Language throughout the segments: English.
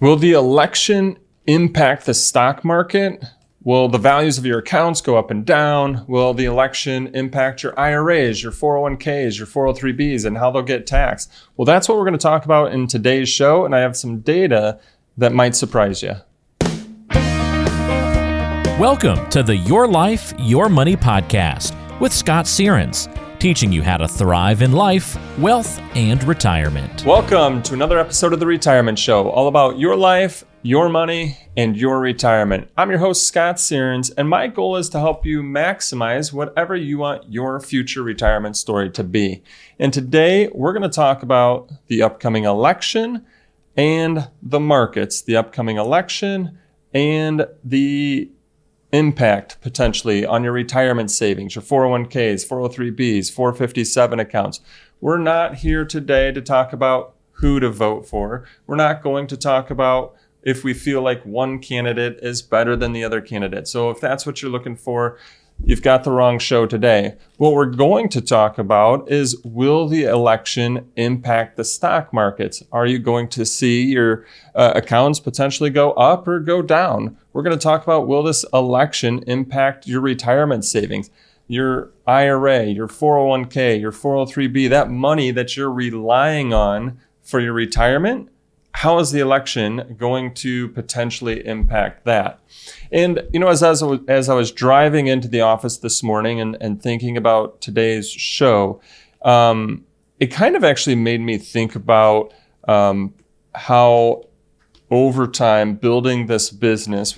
Will the election impact the stock market? Will the values of your accounts go up and down? Will the election impact your IRAs, your 401ks, your 403bs, and how they'll get taxed? Well, that's what we're going to talk about in today's show, and I have some data that might surprise you. Welcome to the Your Life, Your Money podcast with Scott Searns, teaching you how to thrive in life, wealth, and retirement. Welcome to another episode of The Retirement Show, all about your life, your money, and your retirement. I'm your host, Scott Searns, and my goal is to help you maximize whatever you want your future retirement story to be. And today, we're going to talk about the upcoming election and the markets, the upcoming election and the impact potentially on your retirement savings, your 401ks, 403bs, 457 accounts. We're not here today to talk about who to vote for. We're not going to talk about if we feel like one candidate is better than the other candidate. So if that's what you're looking for, you've got the wrong show today. What we're going to talk about is, will the election impact the stock markets? Are you going to see your accounts potentially go up or go down? We're going to talk about, will this election impact your retirement savings, your IRA, your 401k, your 403b, that money that you're relying on for your retirement? How is the election going to potentially impact that? And, as I was driving into the office this morning and thinking about today's show, it kind of actually made me think about how over time building this business,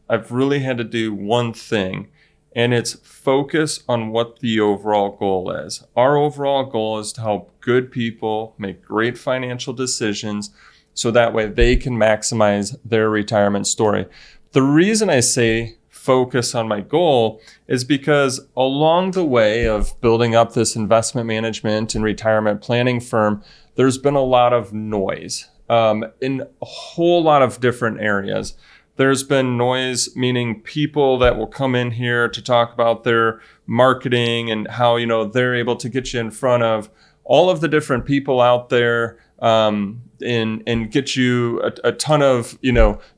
I've really had to do one thing, and it's focus on what the overall goal is. Our overall goal is to help good people make great financial decisions so that way they can maximize their retirement story. The reason I say focus on my goal is because along the way of building up this investment management and retirement planning firm, there's been a lot of noise in a whole lot of different areas. There's been noise, meaning people that will come in here to talk about their marketing and how, they're able to get you in front of all of the different people out there and get you a ton of,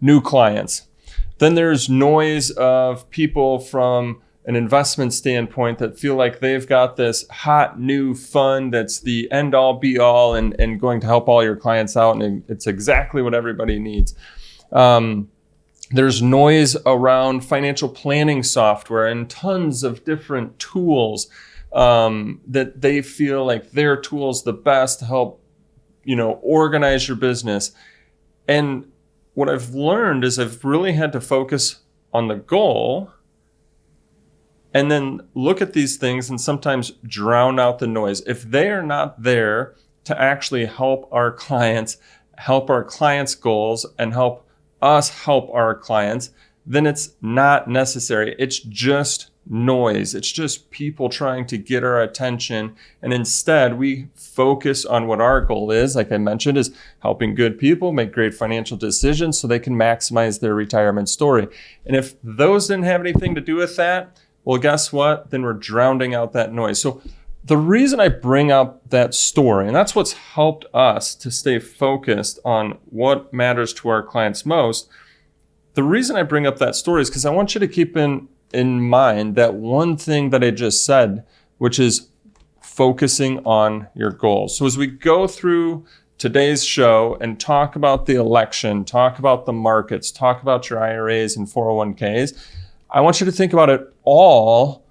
new clients. Then there's noise of people from an investment standpoint that feel like they've got this hot new fund that's the end all be all and going to help all your clients out, and it's exactly what everybody needs. There's noise around financial planning software and tons of different tools that they feel like their tool's the best to help, organize your business. And what I've learned is I've really had to focus on the goal and then look at these things and sometimes drown out the noise. If they are not there to actually help our clients goals and help us help our clients, then it's not necessary. It's just noise. It's just people trying to get our attention. And instead, we focus on what our goal is, like I mentioned, is helping good people make great financial decisions so they can maximize their retirement story. And if those didn't have anything to do with that, well, guess what? Then we're drowning out that noise. So the reason I bring up that story, and that's what's helped us to stay focused on what matters to our clients most, the reason I bring up that story is because I want you to keep in mind that one thing that I just said, which is focusing on your goals. So as we go through today's show and talk about the election, talk about the markets, talk about your IRAs and 401ks, I want you to think about it all,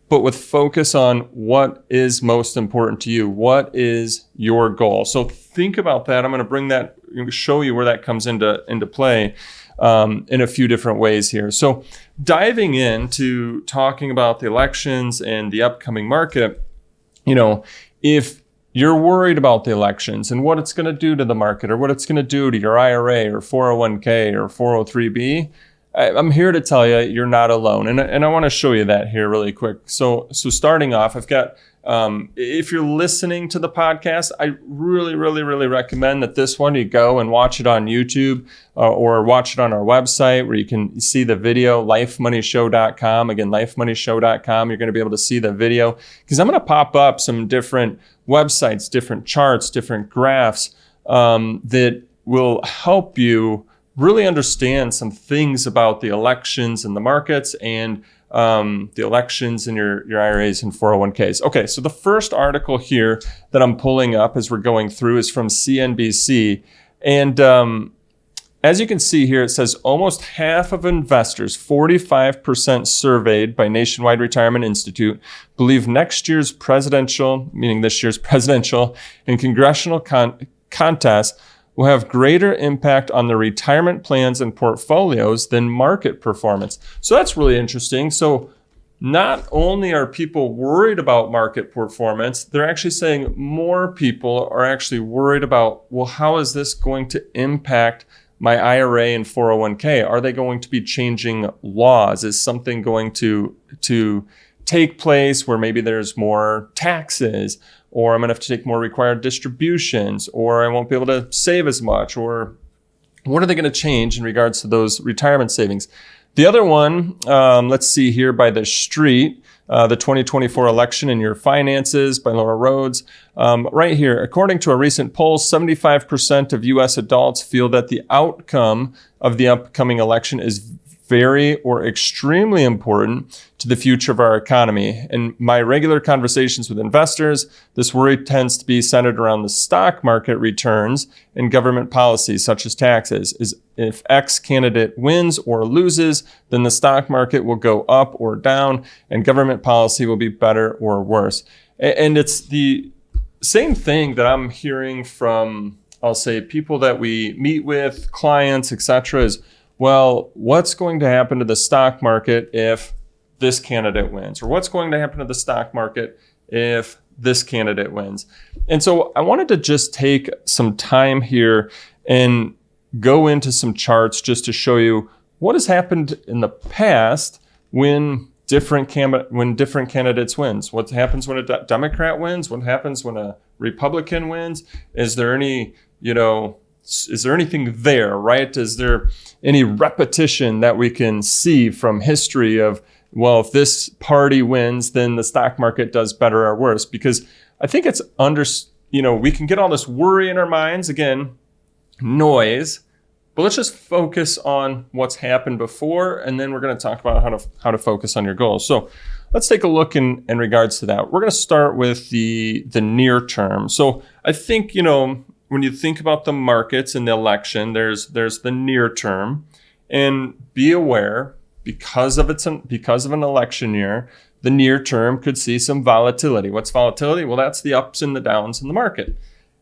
but with focus on what is most important to you. What is your goal? So think about that. I'm going to show you where that comes into play in a few different ways here. So diving into talking about the elections and the upcoming market, if you're worried about the elections and what it's going to do to the market or what it's going to do to your IRA or 401k or 403b, I'm here to tell you you're not alone. And I want to show you that here really quick. So starting off, I've got, if you're listening to the podcast, I really, really, really recommend that this one, you go and watch it on YouTube or watch it on our website where you can see the video, lifemoneyshow.com. Again, lifemoneyshow.com. You're going to be able to see the video because I'm going to pop up some different websites, different charts, different graphs that will help you really understand some things about the elections and the markets and the elections in your IRAs and 401ks. Okay, so the first article here that I'm pulling up as we're going through is from CNBC. And as you can see here, it says almost half of investors, 45% surveyed by Nationwide Retirement Institute, believe next year's presidential, meaning this year's presidential and congressional contests will have greater impact on their retirement plans and portfolios than market performance. So that's really interesting. So not only are people worried about market performance, they're actually saying more people are actually worried about, well, how is this going to impact my IRA and 401k? Are they going to be changing laws? Is something going to take place where maybe there's more taxes, or I'm going to have to take more required distributions, or I won't be able to save as much, or what are they going to change in regards to those retirement savings? The other one, let's see here by The Street, the 2024 election and your finances by Laura Rhodes. Right here, according to a recent poll, 75% of U.S. adults feel that the outcome of the upcoming election is very or extremely important to the future of our economy. In my regular conversations with investors, this worry tends to be centered around the stock market returns and government policies such as taxes. If X candidate wins or loses, then the stock market will go up or down and government policy will be better or worse. And it's the same thing that I'm hearing from, I'll say, people that we meet with, clients, etc. is, well, what's going to happen to the stock market if this candidate wins? Or what's going to happen to the stock market if this candidate wins? And so I wanted to just take some time here and go into some charts just to show you what has happened in the past when different candidates wins. What happens when a Democrat wins? What happens when a Republican wins? Is there anything there, right? Is there any repetition that we can see from history of, well, if this party wins, then the stock market does better or worse? Because I think it's we can get all this worry in our minds, again, noise, but let's just focus on what's happened before, and then we're going to talk about how to focus on your goals. So let's take a look in regards to that. We're going to start with the near term. So I think, when you think about the markets and the election, there's the near term, and be aware because of an election year, the near term could see some volatility. What's volatility? Well, that's the ups and the downs in the market.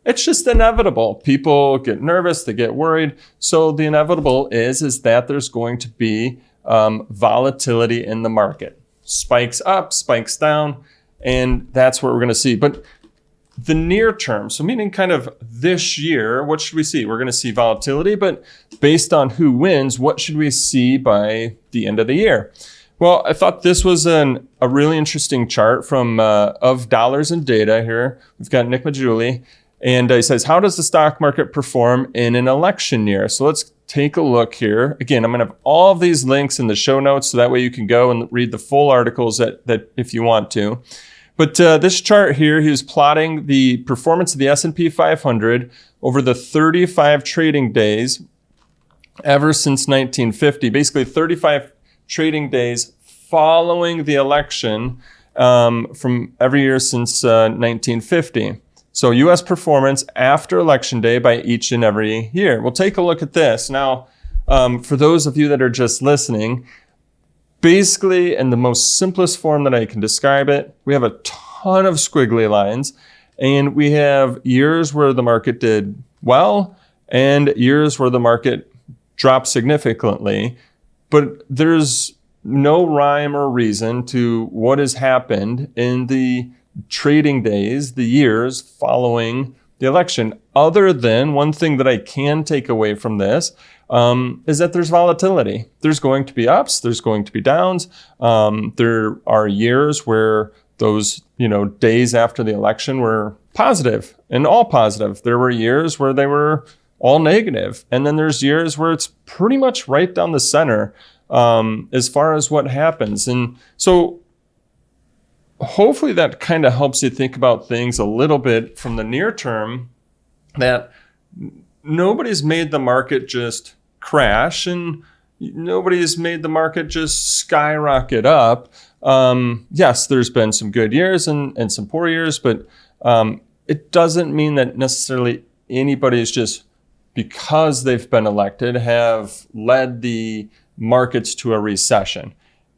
It's just inevitable. People get nervous, they get worried. So the inevitable is that there's going to be volatility in the market. Spikes up, spikes down, and that's what we're going to see. But the near term, so meaning kind of this year, what should we see? We're going to see volatility, but based on who wins, what should we see by the end of the year? Well, I thought this was a really interesting chart from of Dollars and Data here. We've got Nick Majuli, and he says, how does the stock market perform in an election year? So let's take a look here. Again, I'm going to have all of these links in the show notes, so that way you can go and read the full articles that if you want to. But this chart here, he was plotting the performance of the S&P 500 over the 35 trading days ever since 1950. Basically, 35 trading days following the election from every year since 1950. So U.S. performance after Election Day by each and every year. We'll take a look at this. Now, for those of you that are just listening, basically, in the most simplest form that I can describe it, we have a ton of squiggly lines, and we have years where the market did well and years where the market dropped significantly. But there's no rhyme or reason to what has happened in the trading days, the years following the election, other than one thing that I can take away from this is that there's volatility. There's going to be ups, there's going to be downs. There are years where those, days after the election were positive and all positive. There were years where they were all negative. And then there's years where it's pretty much right down the center as far as what happens. And so hopefully that kind of helps you think about things a little bit from the near term, that nobody's made the market just crash, and nobody's made the market just skyrocket up. Yes, there's been some good years and some poor years, but it doesn't mean that necessarily anybody's just, because they've been elected, have led the markets to a recession.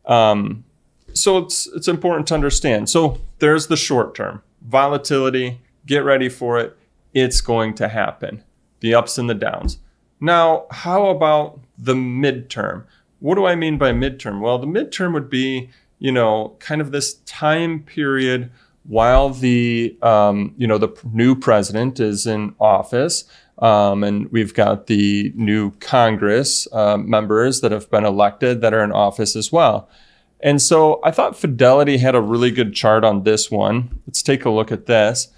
So it's important to understand. So there's the short term volatility. Get ready for it. It's going to happen. The ups and the downs. Now, how about the midterm? What do I mean by midterm? Well, the midterm would be, kind of this time period while the new president is in office, and we've got the new Congress members that have been elected that are in office as well. And so I thought Fidelity had a really good chart on this one. Let's take a look at this.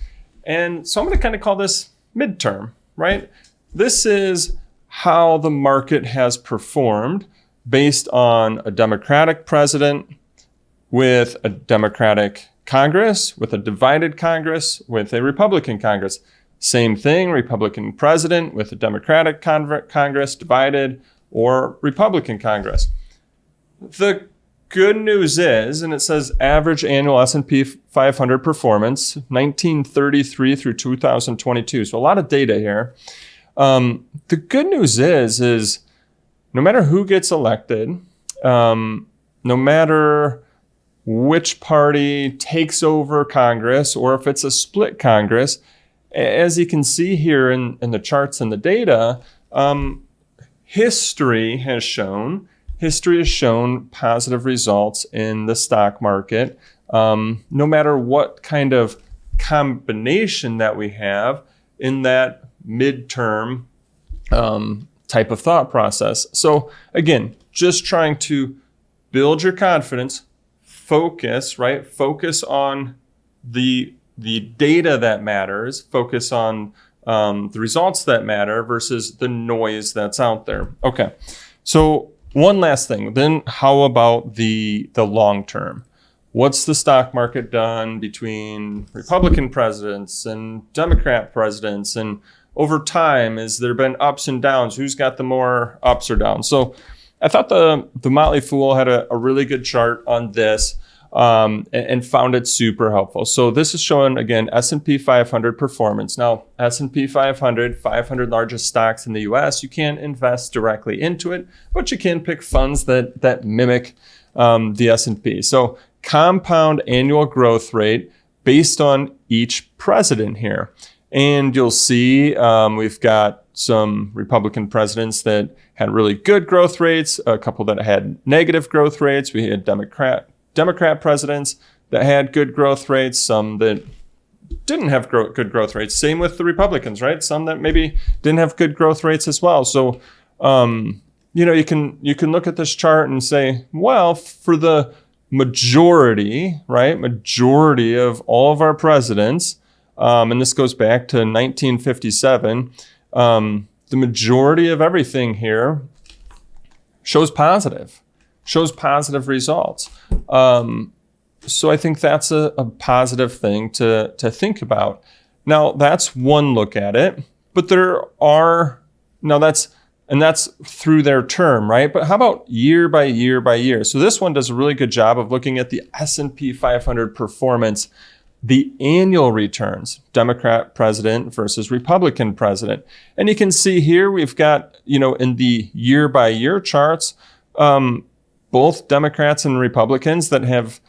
And so I'm going to kind of call this midterm, right? This is how the market has performed based on a Democratic president with a Democratic Congress, with a divided Congress, with a Republican Congress. Same thing, Republican president with a Democratic Congress, divided, or Republican Congress. The good news is, and it says average annual S&P 500 performance, 1933 through 2022. So a lot of data here. The good news is no matter who gets elected, no matter which party takes over Congress, or if it's a split Congress, as you can see here in the charts and the data, history has shown positive results in the stock market, no matter what kind of combination that we have in that midterm type of thought process. So again, just trying to build your confidence, focus on the data that matters, focus on the results that matter versus the noise that's out there. Okay, so one last thing, then how about the long term? What's the stock market done between Republican presidents and Democrat presidents? And over time, has there been ups and downs? Who's got the more ups or downs? So I thought the Motley Fool had a really good chart on this and found it super helpful. So this is showing, again, S&P 500 performance. Now, S&P 500 largest stocks in the US, you can't invest directly into it, but you can pick funds that mimic the S&P. So compound annual growth rate based on each president here. And you'll see we've got some Republican presidents that had really good growth rates, a couple that had negative growth rates. We had Democrat presidents that had good growth rates, some that didn't have good growth rates. Same with the Republicans, right? Some that maybe didn't have good growth rates as well. So, you can look at this chart and say, well, for the majority of all of our presidents, and this goes back to 1957, the majority of everything here shows positive results. So I think that's a positive thing to think about. Now, that's one look at it, but that's through their term, right? But how about year by year by year? So this one does a really good job of looking at the S&P 500 performance, the annual returns, Democrat president versus Republican president. And you can see here we've got, in the year by year charts, both Democrats and Republicans that have,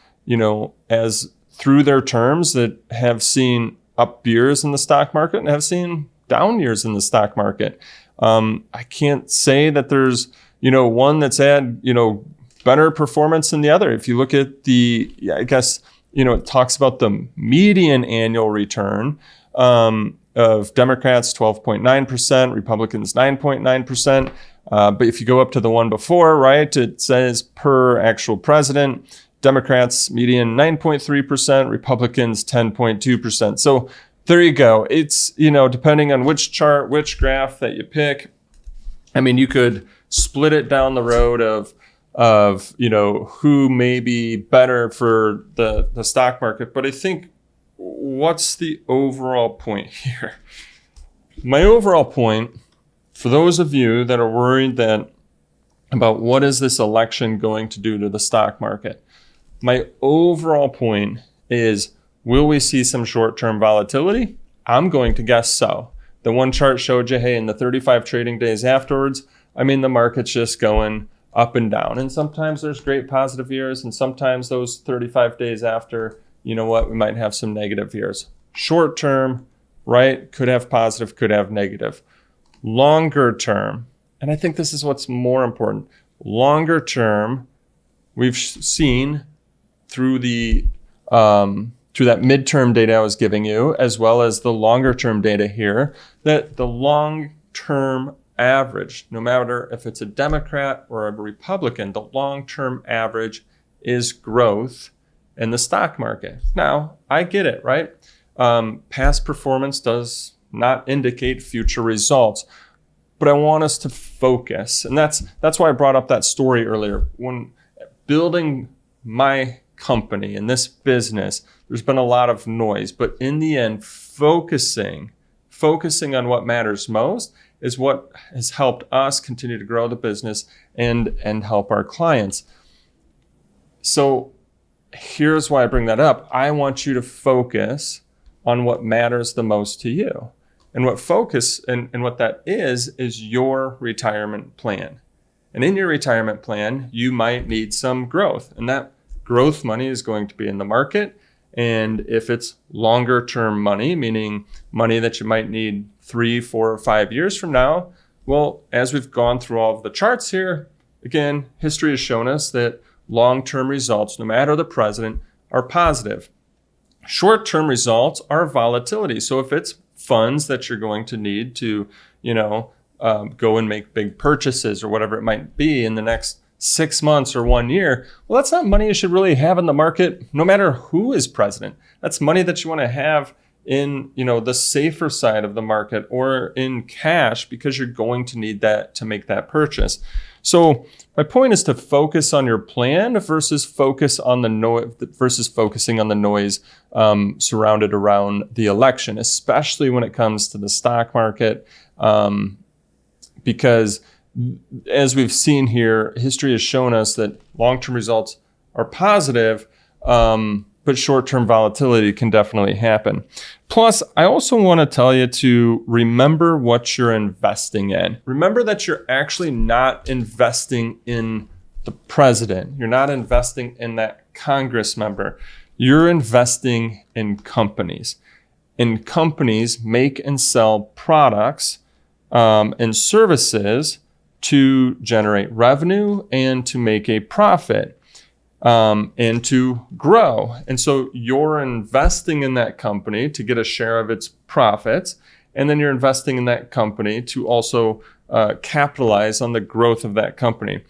as through their terms, that have seen up years in the stock market and have seen down years in the stock market. I can't say that there's, one that's had, better performance than the other. If you look at it talks about the median annual return of Democrats, 12.9%, Republicans, 9.9%. But if you go up to the one before, right, it says per actual president, Democrats median 9.3%, Republicans 10.2%. So there you go. It's, depending on which chart, which graph that you pick, you could split it down the road of who may be better for the stock market. But I think what's the overall point here? My overall point for those of you that are worried about what is this election going to do to the stock market, my overall point is, will we see some short-term volatility? I'm going to guess so. The one chart showed you, hey, in the 35 trading days afterwards, the market's just going up and down. And sometimes there's great positive years, and sometimes those 35 days after, we might have some negative years. Short term, right, could have positive, could have negative. Longer term, and I think this is what's more important, longer term, we've seen through through that midterm data I was giving you, as well as the longer term data here, that the long-term average, no matter if it's a Democrat or a Republican, the long-term average is growth in the stock market. Now, I get it, right? Past performance does not indicate future results, but I want us to focus. And that's why I brought up that story earlier. When building my company and this business, there's been a lot of noise, but in the end, focusing on what matters most is what has helped us continue to grow the business and help our clients. So here's why I bring that up. I want you to focus on what matters the most to you. And what focus and what that is your retirement plan. And in your retirement plan, you might need some growth. And that growth money is going to be in the market. And if it's longer term money, meaning money that you might need 3, 4, or 5 years from now, well, as we've gone through all of the charts here, again, history has shown us that long-term results, no matter the president, are positive. Short-term results are volatility. So if it's funds that you're going to need to, go and make big purchases or whatever it might be in the next 6 months or 1 year, well, that's not money you should really have in the market, no matter who is president. That's money that you want to have in, the safer side of the market or in cash, because you're going to need that to make that purchase. So my point is to focus on your plan versus focusing on the noise surrounded around the election, especially when it comes to the stock market, because as we've seen here, history has shown us that long-term results are positive, but short-term volatility can definitely happen. Plus, I also want to tell you to remember what you're investing in. Remember that you're actually not investing in the president. You're not investing in that Congress member. You're investing in companies. And companies make and sell products and services to generate revenue and to make a profit and to grow. And so you're investing in that company to get a share of its profits. And then you're investing in that company to also capitalize on the growth of that company.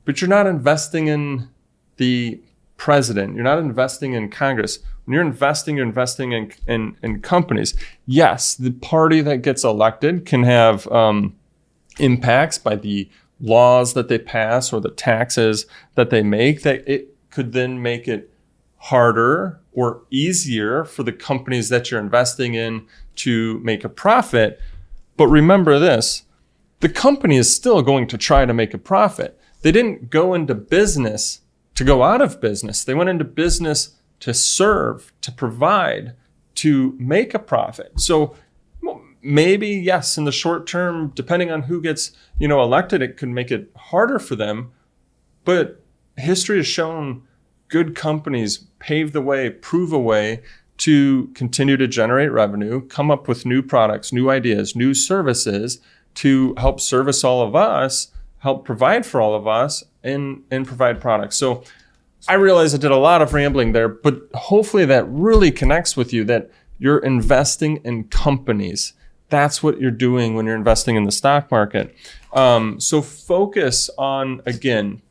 But you're not investing in the president. You're not investing in Congress. When you're investing in companies. Yes, the party that gets elected can have impacts by the laws that they pass or the taxes that they make, that it could then make it harder or easier for the companies that you're investing in to make a profit. But remember this, the company is still going to try to make a profit. They didn't go into business to go out of business. They went into business to serve, to provide, to make a profit. So maybe, yes, in the short term, depending on who gets, elected, it could make it harder for them. But history has shown good companies pave the way, prove a way to continue to generate revenue, come up with new products, new ideas, new services to help service all of us, help provide for all of us, and provide products. So I realize I did a lot of rambling there, but hopefully that really connects with you, that you're investing in companies. That's what you're doing when you're investing in the stock market. So focus on, again,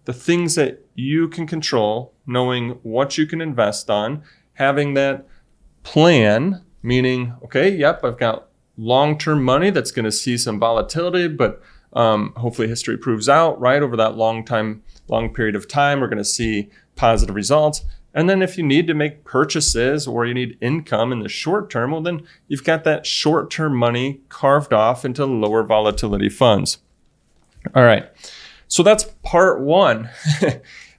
the things that you can control, knowing what you can invest on, having that plan, meaning, okay, yep, I've got long-term money that's going to see some volatility, but hopefully history proves out, right? Over that long period of time, we're going to see positive results. And then if you need to make purchases or you need income in the short term, well, then you've got that short-term money carved off into lower volatility funds. All right. So that's part one,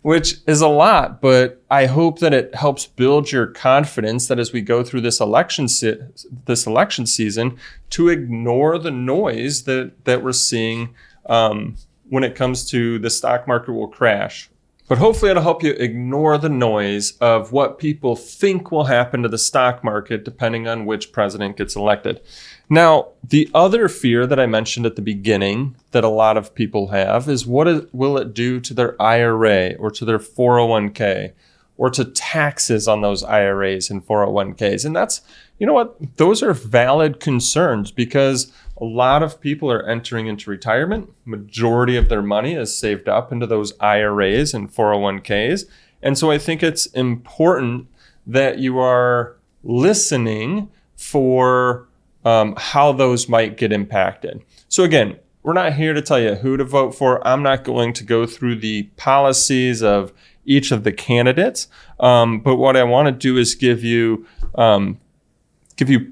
which is a lot, but I hope that it helps build your confidence that as we go through this election season, to ignore the noise that we're seeing when it comes to the stock market will crash. But hopefully it'll help you ignore the noise of what people think will happen to the stock market depending on which president gets elected. Now, the other fear that I mentioned at the beginning that a lot of people have is will it do to their IRA or to their 401k or to taxes on those IRAs and 401ks? And that's, you know what, those are valid concerns because a lot of people are entering into retirement. Majority of their money is saved up into those IRAs and 401ks. And so I think it's important that you are listening for how those might get impacted. So again, we're not here to tell you who to vote for. I'm not going to go through the policies of each of the candidates. But what I want to do is give you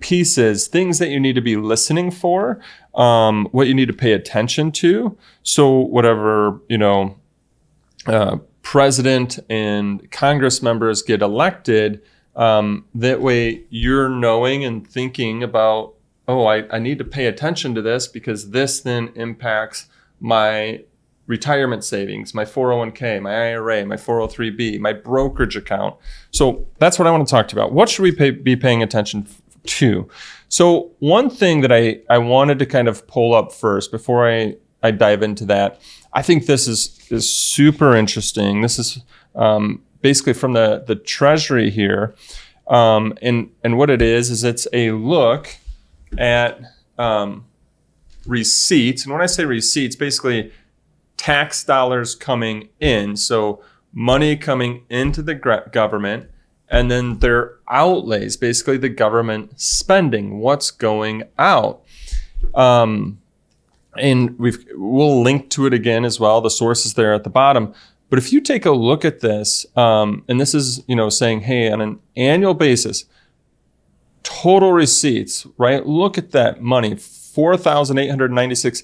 pieces, things that you need to be listening for, what you need to pay attention to. So whatever, president and Congress members get elected, that way you're knowing and thinking about, I need to pay attention to this because this then impacts my retirement savings, my 401k, my IRA, my 403b, my brokerage account. So that's what I want to talk to you about. What should we be paying attention to? So one thing that I wanted to kind of pull up first before I dive into that, I think this is super interesting. This is basically from the Treasury here. And what it is it's a look at receipts. And when I say receipts, basically tax dollars coming in. So money coming into the government, and then their outlays, basically the government spending, what's going out. And we'll link to it again as well. The source is there at the bottom. But if you take a look at this, and this is, saying, hey, on an annual basis, total receipts, right? Look at that money, 4,896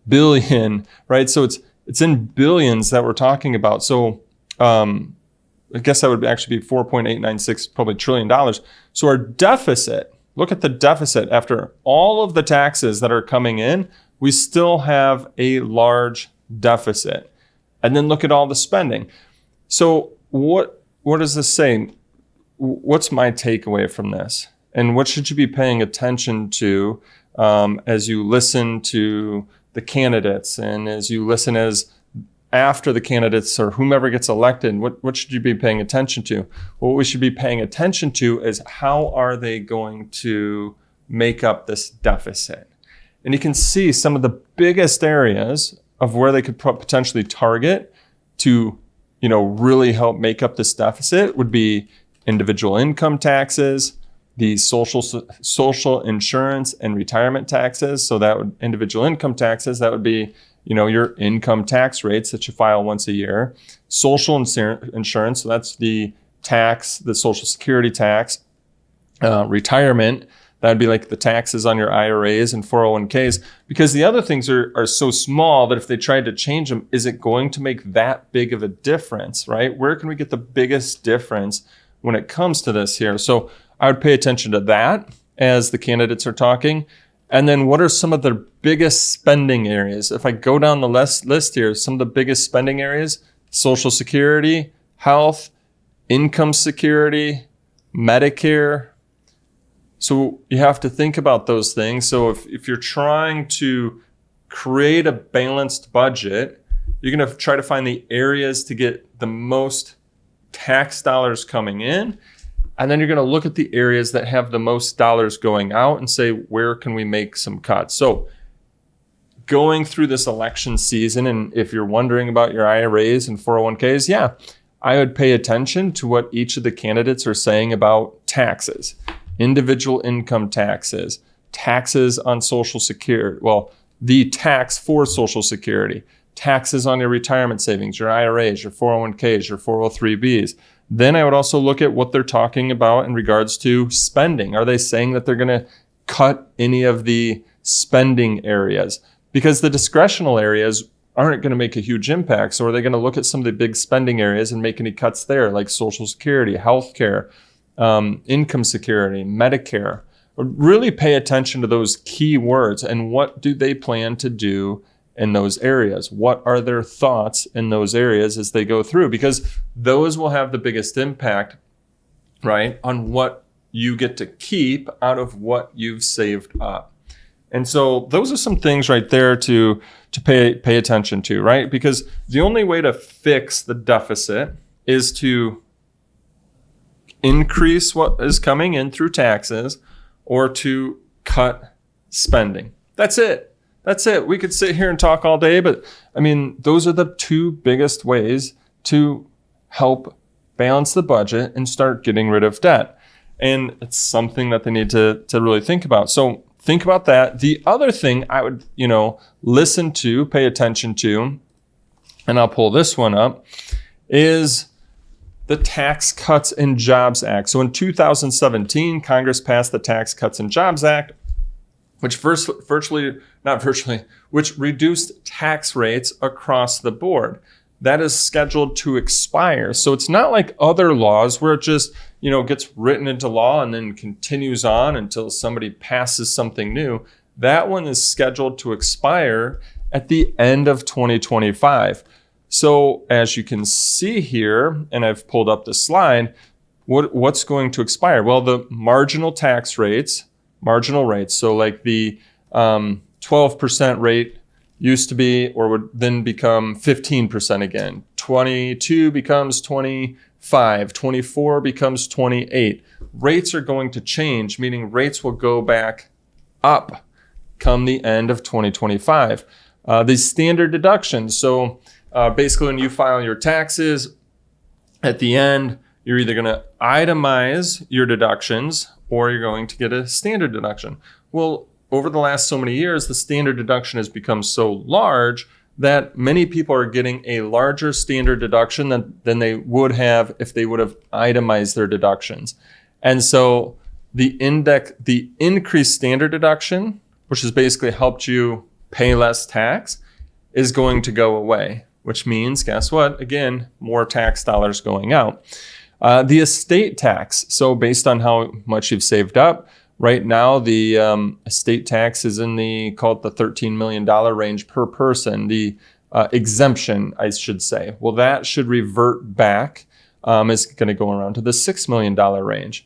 billion, right? So it's in billions that we're talking about. So I guess that would actually be 4.896 probably trillion dollars. So our deficit, look at the deficit after all of the taxes that are coming in, we still have a large deficit. And then look at all the spending. So what does this say? What's my takeaway from this? And what should you be paying attention to as you listen to the candidates and as you listen after the candidates or whomever gets elected? What should you be paying attention to? What we should be paying attention to is how are they going to make up this deficit? And you can see some of the biggest areas of where they could potentially target to, really help make up this deficit would be individual income taxes, the social insurance and retirement taxes. So that would individual income taxes, that would be, your income tax rates that you file once a year. Social insurance, so that's the Social Security tax. Retirement, that would be like the taxes on your IRAs and 401ks, because the other things are so small that if they tried to change them, is it going to make that big of a difference, right? Where can we get the biggest difference when it comes to this here? So I would pay attention to that as the candidates are talking. And then what are some of the biggest spending areas? If I go down the list here, some of the biggest spending areas: Social Security, health, income security, Medicare. So you have to think about those things. So if you're trying to create a balanced budget, you're going to try to find the areas to get the most tax dollars coming in. And then you're going to look at the areas that have the most dollars going out and say, where can we make some cuts? So going through this election season, and if you're wondering about your IRAs and 401ks, I would pay attention to what each of the candidates are saying about taxes, individual income taxes, taxes on Social Security. Well, the tax for Social Security, taxes on your retirement savings, your IRAs, your 401ks, your 403bs. Then I would also look at what they're talking about in regards to spending. Are they saying that they're going to cut any of the spending areas? Because the discretional areas aren't going to make a huge impact. So are they going to look at some of the big spending areas and make any cuts there, like Social Security, healthcare, income security, Medicare? Really pay attention to those key words and what do they plan to do in those areas? What are their thoughts in those areas as they go through? Because those will have the biggest impact, right, on what you get to keep out of what you've saved up. And so those are some things right there to pay attention to, right? Because the only way to fix the deficit is to increase what is coming in through taxes or to cut spending. That's it. That's it. We could sit here and talk all day, but I mean, those are the two biggest ways to help balance the budget and start getting rid of debt. And it's something that they need to really think about. So think about that. The other thing I would, listen to, pay attention to, and I'll pull this one up, is the Tax Cuts and Jobs Act. So in 2017, Congress passed the Tax Cuts and Jobs Act, which which reduced tax rates across the board. That is scheduled to expire. So it's not like other laws where it just, gets written into law and then continues on until somebody passes something new. That one is scheduled to expire at the end of 2025. So as you can see here, and I've pulled up the slide, what's going to expire? Well, the marginal rates, so like the 12% rate used to be, or would then become 15% again. 22 becomes 25, 24 becomes 28. Rates are going to change, meaning rates will go back up come the end of 2025. The standard deductions, so basically when you file your taxes, at the end, you're either going to itemize your deductions or you're going to get a standard deduction. Well, over the last so many years, the standard deduction has become so large that many people are getting a larger standard deduction than they would have if they would have itemized their deductions. And so the increased standard deduction, which has basically helped you pay less tax, is going to go away, which means, guess what? Again, more tax dollars going out. The estate tax, so based on how much you've saved up, right now the estate tax is in the $13 million range per person, the exemption, I should say. Well, that should revert back. It's going to go around to the $6 million range.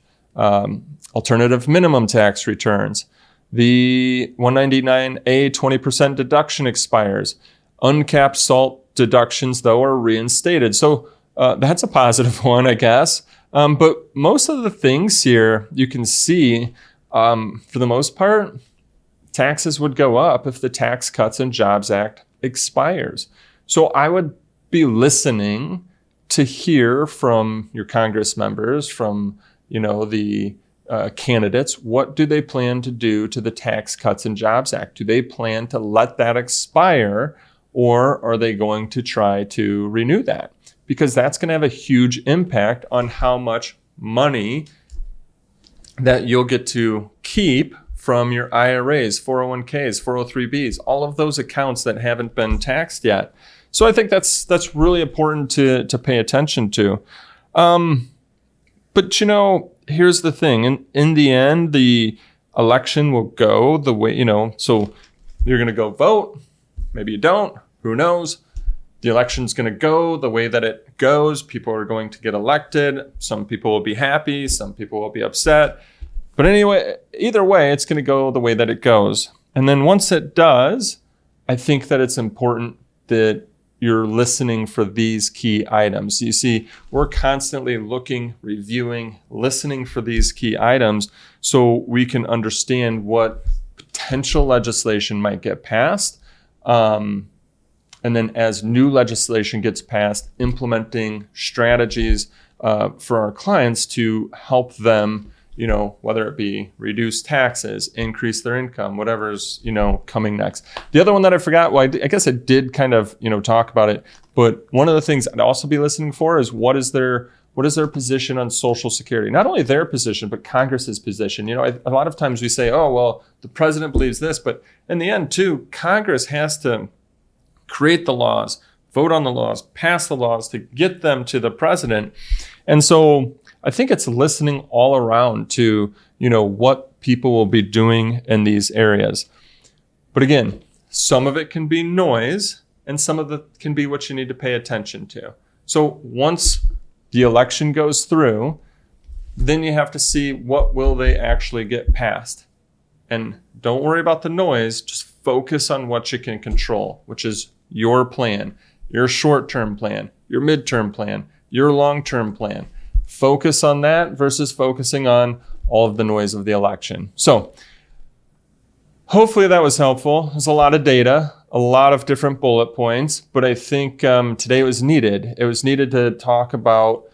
Alternative minimum tax returns. The 199A 20% deduction expires. Uncapped SALT deductions, though, are reinstated. So that's a positive one, I guess. But most of the things here you can see, for the most part, taxes would go up if the Tax Cuts and Jobs Act expires. So I would be listening to hear from your Congress members, from the candidates. What do they plan to do to the Tax Cuts and Jobs Act? Do they plan to let that expire, or are they going to try to renew that? Because that's going to have a huge impact on how much money that you'll get to keep from your IRAs, 401ks, 403bs, all of those accounts that haven't been taxed yet. So I think that's really important to pay attention to. But here's the thing. In the end, the election will go the way, so you're going to go vote. Maybe you don't. Who knows? The election's going to go the way that it goes. People are going to get elected. Some people will be happy. Some people will be upset. But anyway, either way, it's going to go the way that it goes. And then once it does, I think that it's important that you're listening for these key items. You see, we're constantly looking, reviewing, listening for these key items so we can understand what potential legislation might get passed. And then as new legislation gets passed, implementing strategies for our clients to help them whether it be reduce taxes, increase their income, whatever's, coming next. The other one that I forgot, well, I guess I did kind of, talk about it, but one of the things I'd also be listening for is what is their position on Social Security? Not only their position, but Congress's position. A lot of times we say, oh, well, the president believes this, but in the end too, Congress has to create the laws, vote on the laws, pass the laws to get them to the president. And so I think it's listening all around to, what people will be doing in these areas. But again, some of it can be noise and some of it can be what you need to pay attention to. So once the election goes through, then you have to see what will they actually get passed. And don't worry about the noise, just focus on what you can control, which is your plan, your short-term plan, your midterm plan, your long-term plan. Focus on that versus focusing on all of the noise of the election. So hopefully that was helpful. There's a lot of data, a lot of different bullet points, but I think today it was needed. It was needed to talk about,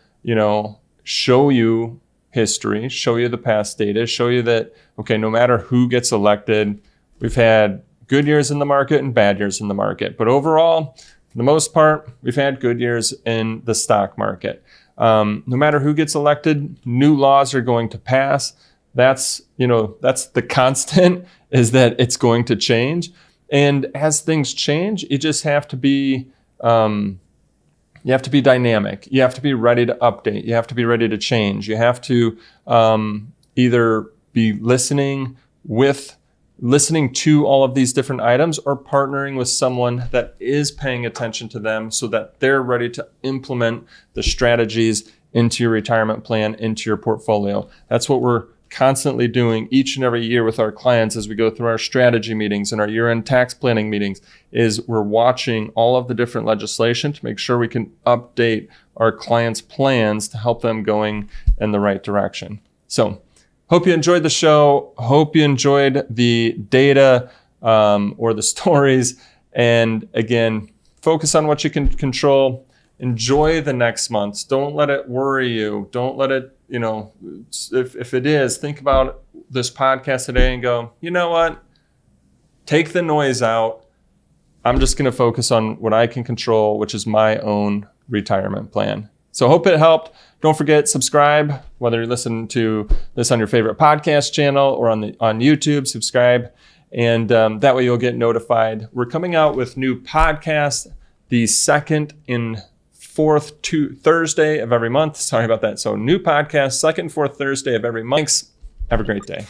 show you history, show you the past data, show you that, okay, no matter who gets elected, we've had good years in the market and bad years in the market. But overall, for the most part, we've had good years in the stock market. No matter who gets elected, new laws are going to pass. That's the constant, is that it's going to change. And as things change, you just have to be, dynamic. You have to be ready to update. You have to be ready to change. You have to either be listening to all of these different items or partnering with someone that is paying attention to them so that they're ready to implement the strategies into your retirement plan, into your portfolio. That's what we're constantly doing each and every year with our clients as we go through our strategy meetings and our year-end tax planning meetings, is we're watching all of the different legislation to make sure we can update our clients' plans to help them going in the right direction. So hope you enjoyed the show. Hope you enjoyed the data or the stories. And again, focus on what you can control. Enjoy the next months. Don't let it worry you. Don't let it, if it is, think about this podcast today and go, you know what? Take the noise out. I'm just going to focus on what I can control, which is my own retirement plan. So hope it helped. Don't forget, subscribe, whether you're listening to this on your favorite podcast channel or on YouTube, subscribe. And that way you'll get notified. We're coming out with new podcasts the second and fourth Thursday of every month. Sorry about that. So new podcast, second and fourth Thursday of every month. Thanks. Have a great day.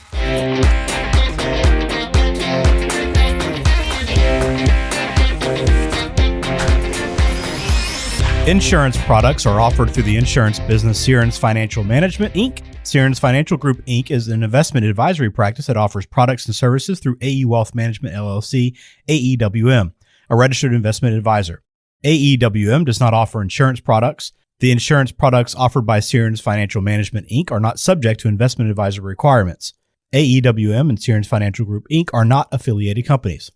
Insurance products are offered through the insurance business Searns Financial Management, Inc. Searns Financial Group, Inc. is an investment advisory practice that offers products and services through AE Wealth Management, LLC, AEWM, a registered investment advisor. AEWM does not offer insurance products. The insurance products offered by Searns Financial Management, Inc. are not subject to investment advisor requirements. AEWM and Searns Financial Group, Inc. are not affiliated companies.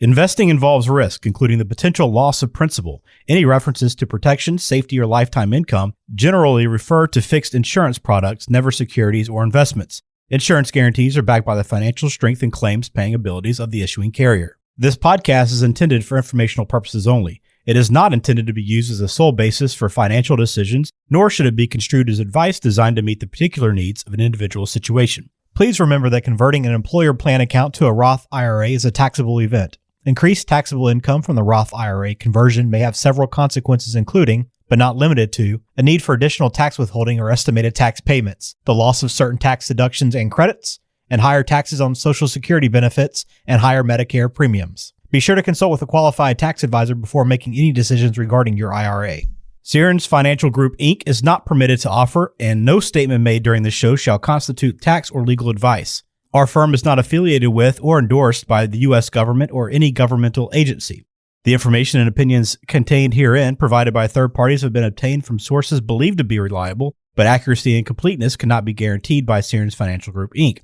Investing involves risk, including the potential loss of principal. Any references to protection, safety, or lifetime income generally refer to fixed insurance products, never securities or investments. Insurance guarantees are backed by the financial strength and claims-paying abilities of the issuing carrier. This podcast is intended for informational purposes only. It is not intended to be used as a sole basis for financial decisions, nor should it be construed as advice designed to meet the particular needs of an individual situation. Please remember that converting an employer plan account to a Roth IRA is a taxable event. Increased taxable income from the Roth IRA conversion may have several consequences, including, but not limited to, a need for additional tax withholding or estimated tax payments, the loss of certain tax deductions and credits, and higher taxes on Social Security benefits and higher Medicare premiums. Be sure to consult with a qualified tax advisor before making any decisions regarding your IRA. Searns Financial Group, Inc. is not permitted to offer, and no statement made during this show shall constitute tax or legal advice. Our firm is not affiliated with or endorsed by the U.S. government or any governmental agency. The information and opinions contained herein provided by third parties have been obtained from sources believed to be reliable, but accuracy and completeness cannot be guaranteed by Searns Financial Group, Inc.